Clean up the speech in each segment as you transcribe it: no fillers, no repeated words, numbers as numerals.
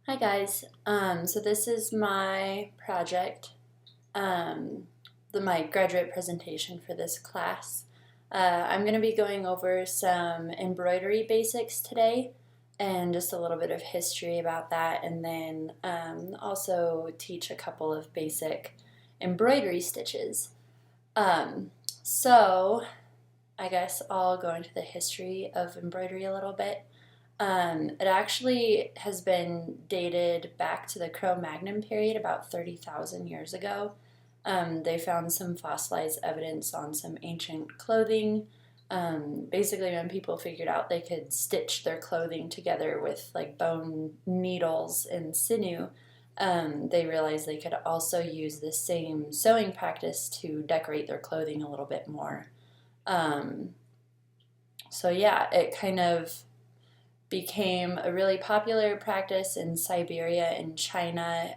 Hi guys. So this is my project, my graduate presentation for this class. I'm going to be going over some embroidery basics today and just a little bit of history about that, and then also teach a couple of basic embroidery stitches. Um, so I guess I'll go into the history of embroidery a little bit. It actually has been dated back to the Cro-Magnon period, about 30,000 years ago. They found some fossilized evidence on some ancient clothing. Basically, when people figured out they could stitch their clothing together with like bone needles and sinew, they realized they could also use the same sewing practice to decorate their clothing a little bit more. Um, so yeah, it kind of became a really popular practice in Siberia and China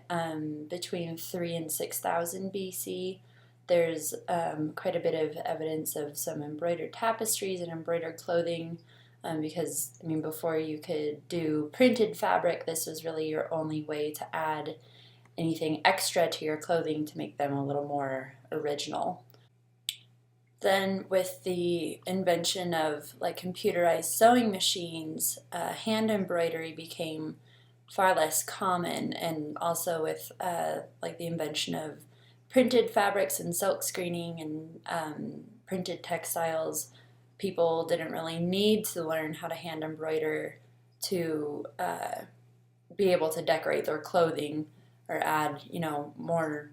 between 3 and 6,000 BC. There's quite a bit of evidence of some embroidered tapestries and embroidered clothing because, I mean, before you could do printed fabric, this was really your only way to add anything extra to your clothing to make them a little more original. Then with the invention of like computerized sewing machines, hand embroidery became far less common, and also with like the invention of printed fabrics and silk screening and printed textiles, people didn't really need to learn how to hand embroider to be able to decorate their clothing or add, more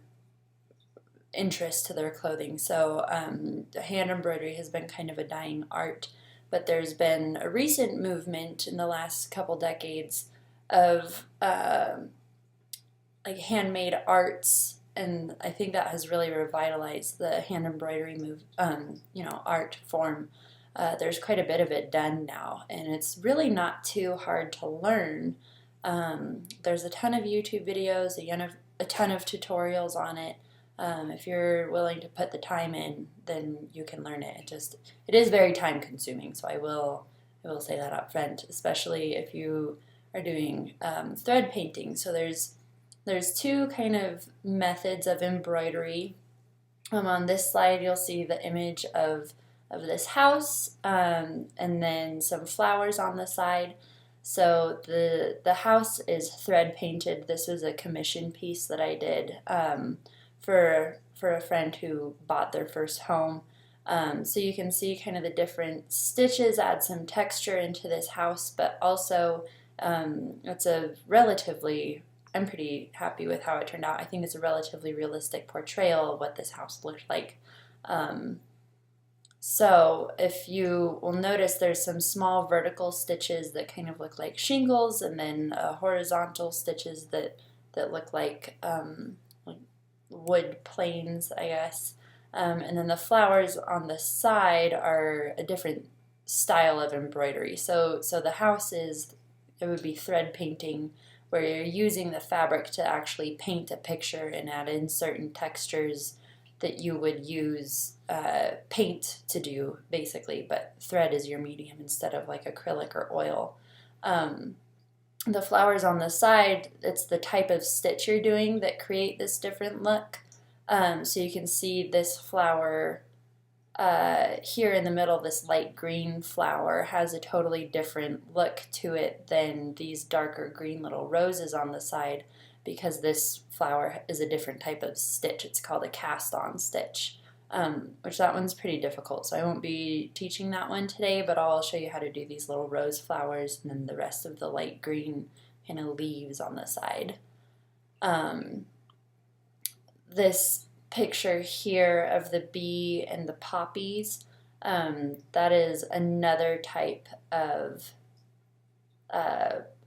interest to their clothing. So hand embroidery has been kind of a dying art, but there's been a recent movement in the last couple decades of like handmade arts, and I think that has really revitalized the hand embroidery art form. There's quite a bit of it done now, and it's really not too hard to learn. There's a ton of YouTube videos, a ton of tutorials on it. If you're willing to put the time in, then you can learn it. It is very time consuming, so I will say that up front, especially if you are doing thread painting. So there's two kind of methods of embroidery. On this slide, you'll see the image of this house, and then some flowers on the side. So the house is thread painted. This is a commission piece that I did for a friend who bought their first home. So you can see kind of the different stitches add some texture into this house, but also it's a relatively, I'm pretty happy with how it turned out. I think it's a relatively realistic portrayal of what this house looked like. So if you will notice, there's some small vertical stitches that kind of look like shingles, and then horizontal stitches that look like wood planes, I guess. And then the flowers on the side are a different style of embroidery. So the house it would be thread painting, where you're using the fabric to actually paint a picture and add in certain textures that you would use paint to do, basically, but thread is your medium instead of like acrylic or oil. The flowers on the side, it's the type of stitch you're doing that create this different look. So you can see this flower here in the middle, this light green flower has a totally different look to it than these darker green little roses on the side, because this flower is a different type of stitch. It's called a cast-on stitch, which that one's pretty difficult, so I won't be teaching that one today, but I'll show you how to do these little rose flowers and then the rest of the light green kind of leaves on the side. This picture here of the bee and the poppies, that is another type of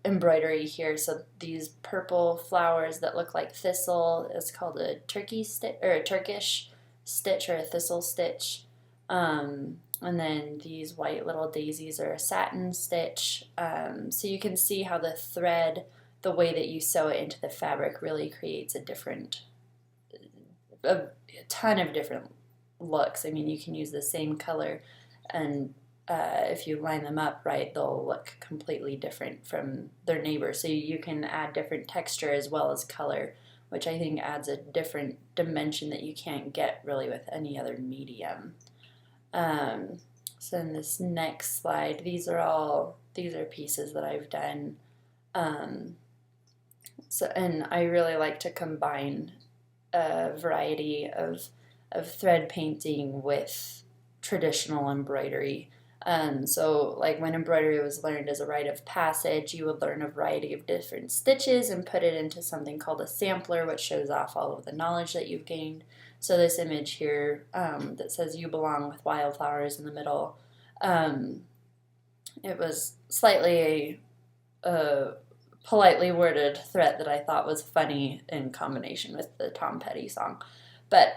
embroidery here. So these purple flowers that look like thistle is called a Turkish stitch or a thistle stitch. And then these white little daisies are a satin stitch. So you can see how the thread, the way that you sew it into the fabric, really creates a ton of different looks. I mean, you can use the same color and if you line them up right, they'll look completely different from their neighbors. So you can add different texture as well as color, which I think adds a different dimension that you can't get really with any other medium. So in this next slide, these are pieces that I've done. And I really like to combine a variety of thread painting with traditional embroidery. So like when embroidery was learned as a rite of passage, you would learn a variety of different stitches and put it into something called a sampler, which shows off all of the knowledge that you've gained. So this image here that says "You belong" with wildflowers in the middle, it was slightly a politely worded threat that I thought was funny in combination with the Tom Petty song. But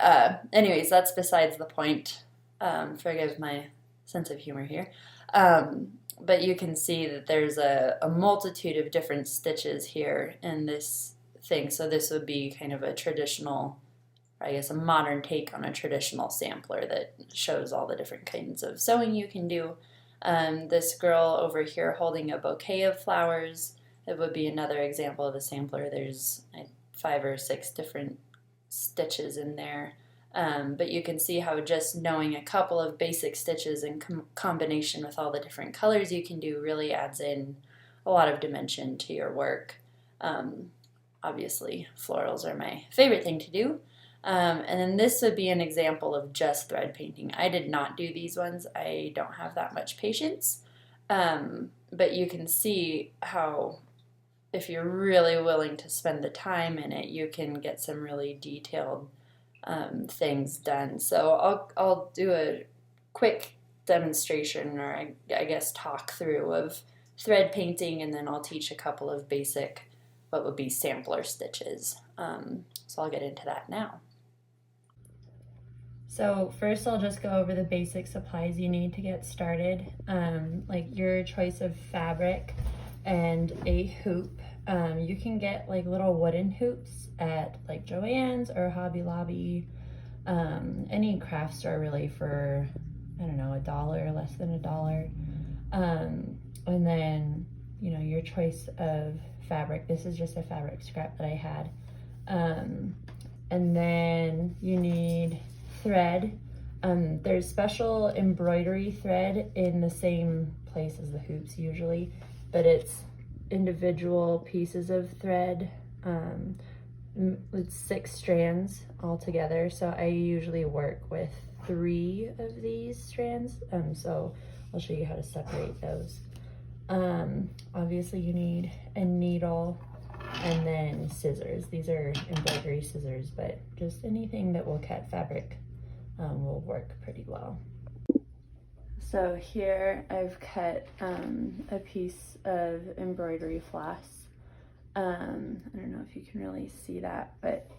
anyways, that's besides the point. Forgive my sense of humor here. But you can see that there's a multitude of different stitches here in this thing. So this would be kind of a traditional, I guess a modern take on a traditional sampler that shows all the different kinds of sewing you can do. This girl over here holding a bouquet of flowers, it would be another example of a sampler. There's 5 or 6 different stitches in there. But you can see how just knowing a couple of basic stitches in combination with all the different colors you can do really adds in a lot of dimension to your work. Obviously, florals are my favorite thing to do. And then this would be an example of just thread painting. I did not do these ones. I don't have that much patience. But you can see how if you're really willing to spend the time in it, you can get some really detailed things done. So I'll do a quick demonstration, or I guess talk through of thread painting, and then I'll teach a couple of basic what would be sampler stitches. So I'll get into that now. So first I'll just go over the basic supplies you need to get started, like your choice of fabric and a hoop. You can get like little wooden hoops at like Joann's or Hobby Lobby, any craft store really for, I don't know, $1, less than $1. And then, you know, your choice of fabric. This is just a fabric scrap that I had. And then you need thread. There's special embroidery thread in the same place as the hoops usually, but it's individual pieces of thread. It's 6 strands all together, so I usually work with 3 of these strands, so I'll show you how to separate those. Obviously you need a needle and then scissors. These are embroidery scissors, but just anything that will cut fabric will work pretty well. So here I've cut a piece of embroidery floss. I don't know if you can really see that, but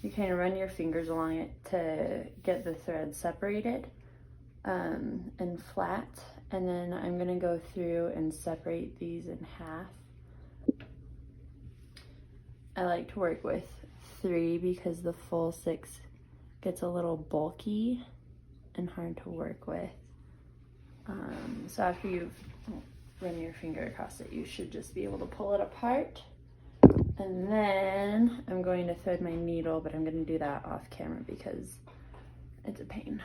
you kind of run your fingers along it to get the thread separated and flat. And then I'm gonna go through and separate these in half. I like to work with 3 because the full 6 gets a little bulky and hard to work with. So after you've run your finger across it, you should just be able to pull it apart. And then I'm going to thread my needle, but I'm going to do that off camera because it's a pain.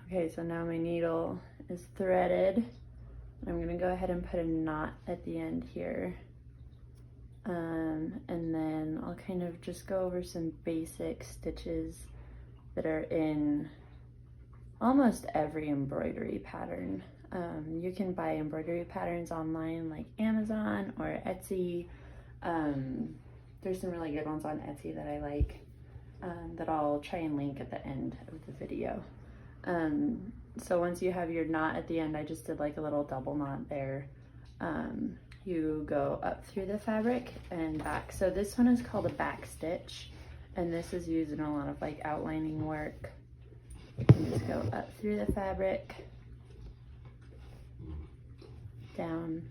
Okay, so now my needle is threaded. I'm going to go ahead and put a knot at the end here. And then I'll kind of just go over some basic stitches that are in almost every embroidery pattern. You can buy embroidery patterns online like Amazon or Etsy. There's some really good ones on Etsy that I like that I'll try and link at the end of the video. So once you have your knot at the end, I just did like a little double knot there. You go up through the fabric and back. So this one is called a back stitch, and this is used in a lot of like outlining work. You can just go up through the fabric, down,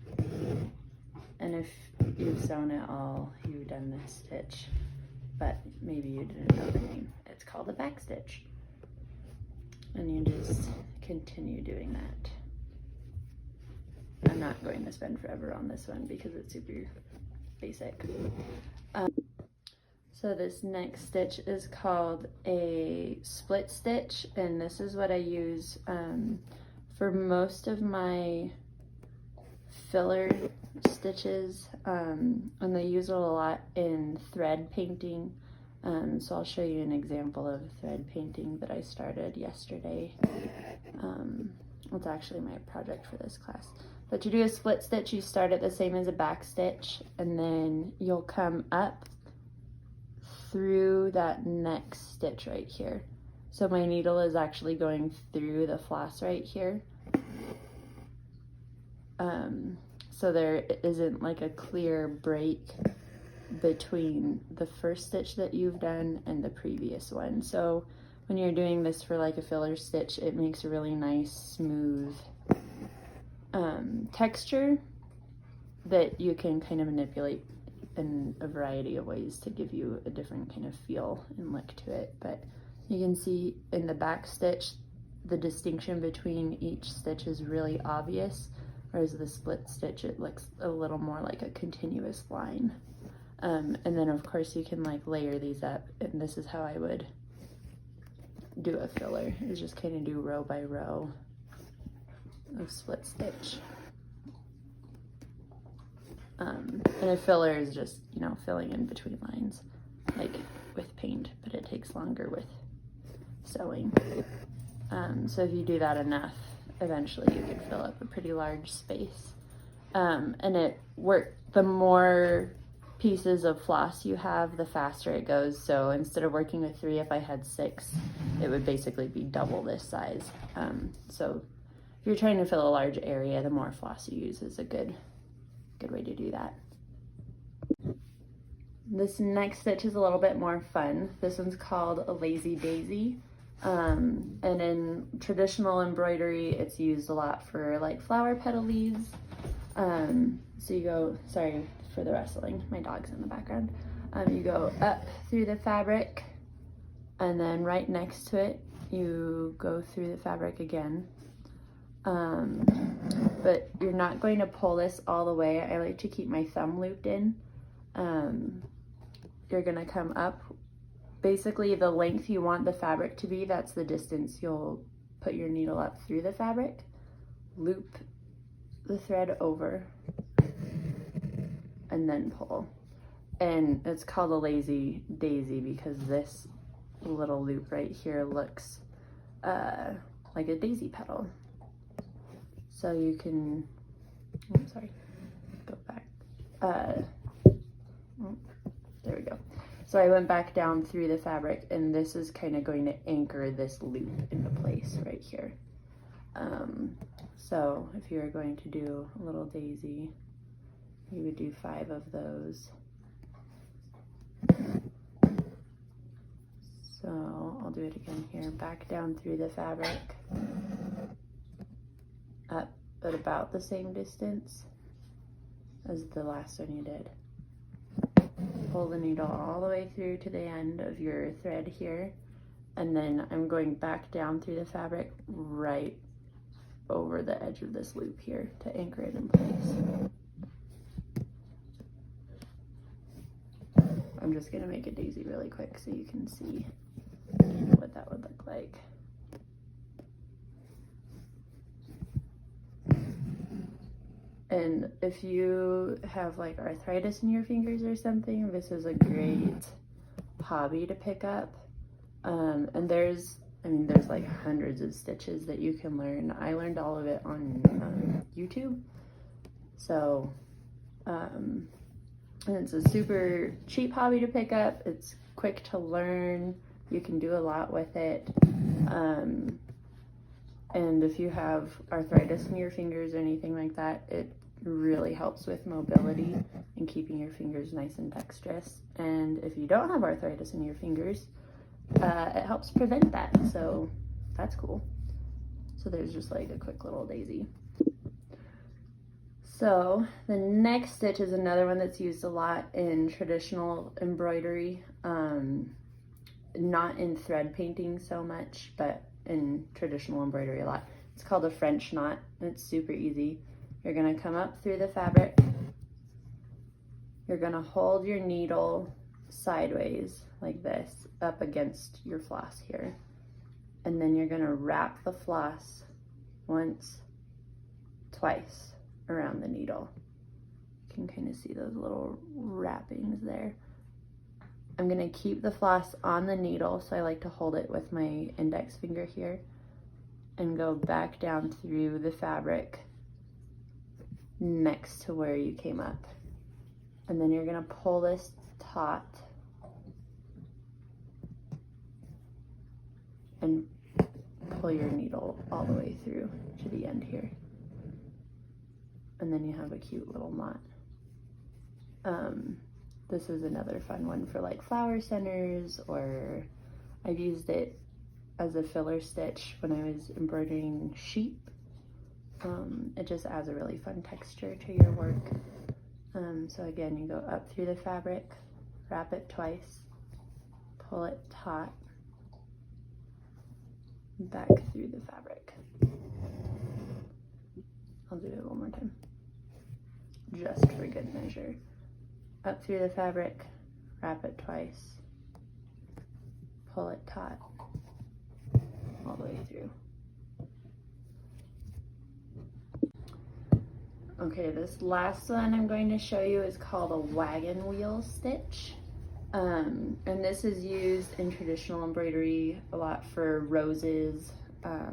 and if you've sewn it all, you've done this stitch, but maybe you didn't know the name. It's called a back stitch. And you just continue doing that. I'm not going to spend forever on this one because it's super basic. So this next stitch is called a split stitch, and this is what I use for most of my filler stitches, and I use it a lot in thread painting. So I'll show you an example of thread painting that I started yesterday. It's actually my project for this class. But to do a split stitch, you start it the same as a back stitch, and then you'll come up through that next stitch right here. So my needle is actually going through the floss right here. So there isn't like a clear break between the first stitch that you've done and the previous one. So when you're doing this for like a filler stitch, it makes a really nice, smooth texture that you can kind of manipulate in a variety of ways to give you a different kind of feel and look to it. But you can see in the back stitch, the distinction between each stitch is really obvious, whereas the split stitch, it looks a little more like a continuous line. And then of course you can like layer these up, and this is how I would do a filler, is just kind of do row by row of split stitch. And a filler is just, you know, filling in between lines, like with paint, but it takes longer with sewing. So if you do that enough, eventually you can fill up a pretty large space. And the more pieces of floss you have, the faster it goes. So instead of working with 3, if I had 6, it would basically be double this size. So if you're trying to fill a large area, the more floss you use is a good way to do that. This next stitch is a little bit more fun. This one's called a lazy daisy. And in traditional embroidery, it's used a lot for like flower petal leaves. So you go, sorry for the rustling, my dog's in the background. You go up through the fabric, and then right next to it, you go through the fabric again. But you're not going to pull this all the way. I like to keep my thumb looped in. You're gonna come up, basically the length you want the fabric to be, that's the distance you'll put your needle up through the fabric, loop the thread over, and then pull. And it's called a lazy daisy because this little loop right here looks like a daisy petal. So you can, oh, sorry, go back. There we go. So I went back down through the fabric, and this is kind of going to anchor this loop into place right here. So if you were going to do a little daisy, you would do 5 of those. So I'll do it again here. Back down through the fabric, up at about the same distance as the last one you did. Pull the needle all the way through to the end of your thread here, and then I'm going back down through the fabric right over the edge of this loop here to anchor it in place. I'm just gonna make a daisy really quick so you can see what that would look like. And if you have like arthritis in your fingers or something, this is a great hobby to pick up. And there's like hundreds of stitches that you can learn. I learned all of it on YouTube. So, and it's a super cheap hobby to pick up. It's quick to learn. You can do a lot with it. And if you have arthritis in your fingers or anything like that, it really helps with mobility and keeping your fingers nice and dexterous. And if you don't have arthritis in your fingers, it helps prevent that. So that's cool. So there's just like a quick little daisy. So the next stitch is another one that's used a lot in traditional embroidery. Not in thread painting so much, but in traditional embroidery a lot. It's called a French knot, and it's super easy. You're gonna come up through the fabric. You're gonna hold your needle sideways like this up against your floss here. And then you're gonna wrap the floss once, twice around the needle. You can kind of see those little wrappings there. I'm gonna keep the floss on the needle, so I like to hold it with my index finger here and go back down through the fabric next to where you came up. And then you're gonna pull this taut and pull your needle all the way through to the end here. And then you have a cute little knot. This is another fun one for like flower centers, or I've used it as a filler stitch when I was embroidering sheep. It just adds a really fun texture to your work. So again, you go up through the fabric, wrap it twice, pull it taut, back through the fabric. I'll do it one more time, just for good measure. Up through the fabric, wrap it twice, pull it taut, all the way through. Okay, this last one I'm going to show you is called a wagon wheel stitch. And this is used in traditional embroidery a lot for roses. I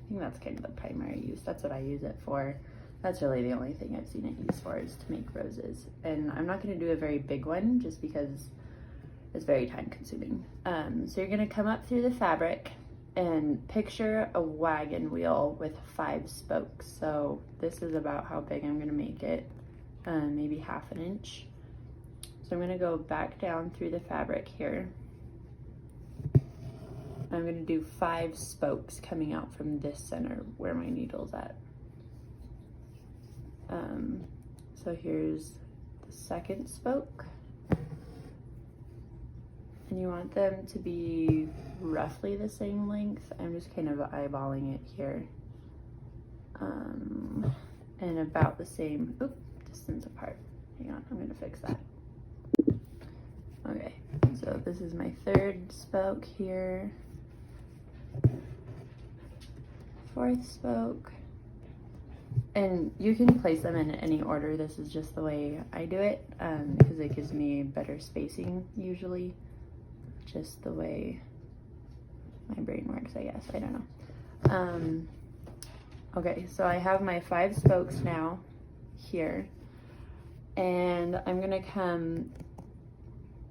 think that's kind of the primary use. That's what I use it for. That's really the only thing I've seen it used for, is to make roses. And I'm not going to do a very big one just because it's very time consuming. So you're going to come up through the fabric and picture a wagon wheel with 5 spokes. So this is about how big I'm going to make it, maybe 1/2 inch. So I'm going to go back down through the fabric here. I'm going to do 5 spokes coming out from this center where my needle's at. So here's the second spoke, and you want them to be roughly the same length. I'm just kind of eyeballing it here, and about the same distance apart. Hang on, I'm gonna fix that. Okay, so this is my 3rd spoke here, 4th spoke. And you can place them in any order. This is just the way I do it, because it gives me better spacing usually. Just the way my brain works, I guess. I don't know. Okay, so I have my 5 spokes now here. And I'm gonna come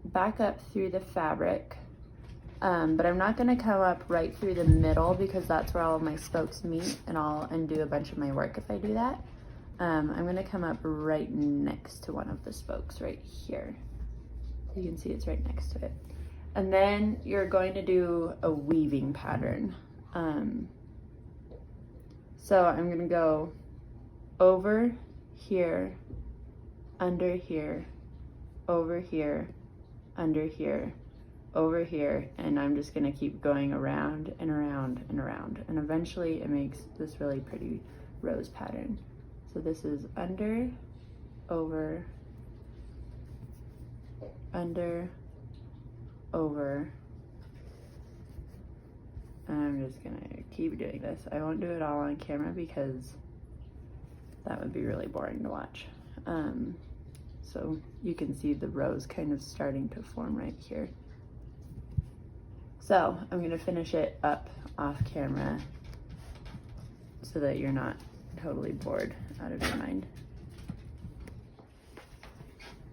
back up through the fabric. But I'm not gonna come up right through the middle, because that's where all of my spokes meet, and I'll undo a bunch of my work if I do that. I'm gonna come up right next to one of the spokes right here. You can see it's right next to it. And then you're going to do a weaving pattern. So I'm gonna go over here, under here, over here, under here, over here, and I'm just gonna keep going around and around and around, and eventually it makes this really pretty rose pattern. So this is under, over, under, over, and I'm just gonna keep doing this. I won't do it all on camera because that would be really boring to watch. So you can see the rose kind of starting to form right here. So I'm gonna finish it up off camera so that you're not totally bored out of your mind.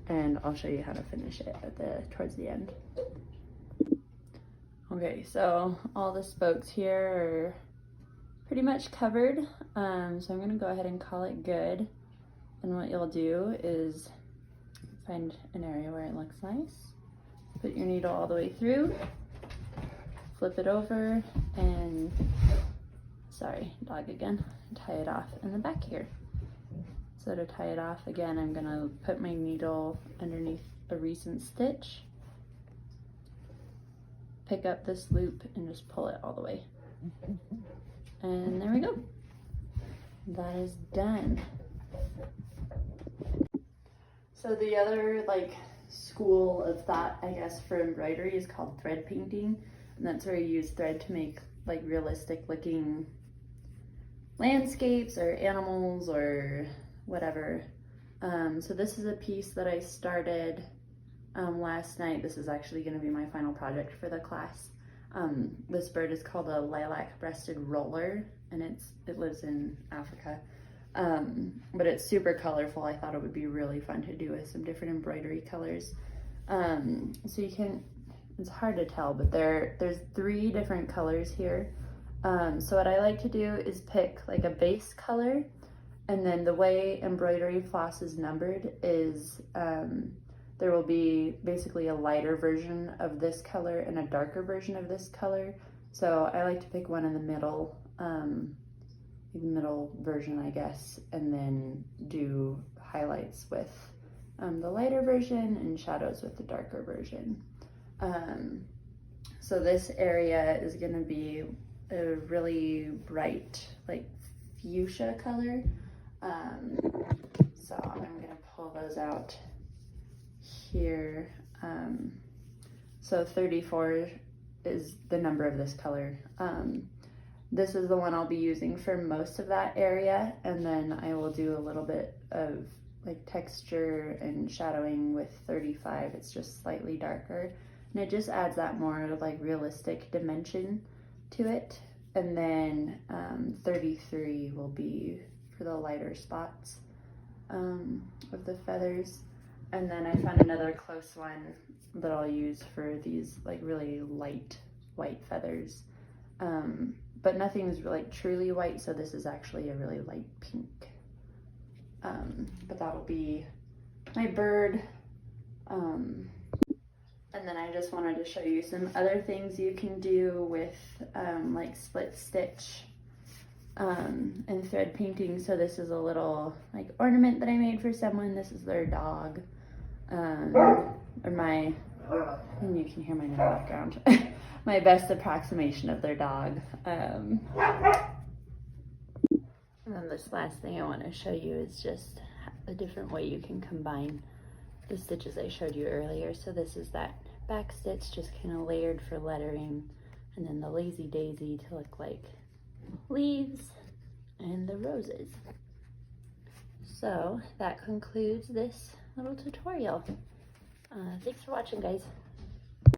And I'll show you how to finish it towards the end. Okay, so all the spokes here are pretty much covered. So I'm gonna go ahead and call it good. And what you'll do is find an area where it looks nice. Put your needle all the way through. Flip it over and, sorry, dog again, tie it off in the back here. So to tie it off, again, I'm gonna put my needle underneath a recent stitch pick up this loop and just pull it all the way. And there we go. That is done. So the other like school of thought, I guess, for embroidery is called thread painting. And that's where you use thread to make like realistic looking landscapes or animals or whatever. So this is a piece that I started last night. This is actually going to be my final project for the class. This bird is called a lilac-breasted roller, and it lives in Africa. But it's super colorful. I thought it would be really fun to do with some different embroidery colors. So you can, it's hard to tell, but there's 3 different colors here. So what I like to do is pick like a base color, and then the way embroidery floss is numbered is there will be basically a lighter version of this color and a darker version of this color. So I like to pick one in the middle version, I guess, and then do highlights with the lighter version and shadows with the darker version. So this area is going to be a really bright, like fuchsia color. So I'm going to pull those out here. So 34 is the number of this color. This is the one I'll be using for most of that area, and then I will do a little bit of like texture and shadowing with 35. It's just slightly darker, and it just adds that more like realistic dimension to it. And then 33 will be for the lighter spots of the feathers. And then I found another close one that I'll use for these like really light white feathers. But nothing's like truly white, so this is actually a really light pink. But that'll be my bird. And then I just wanted to show you some other things you can do with like split stitch and thread painting. So this is a little like ornament that I made for someone. This is their dog, or my, and you can hear my in the background, my best approximation of their dog. And then this last thing I want to show you is just a different way you can combine the stitches I showed you earlier. So this is that back stitch, just kind of layered for lettering, and then the lazy daisy to look like leaves, and the roses. So that concludes this little tutorial. Thanks for watching, guys.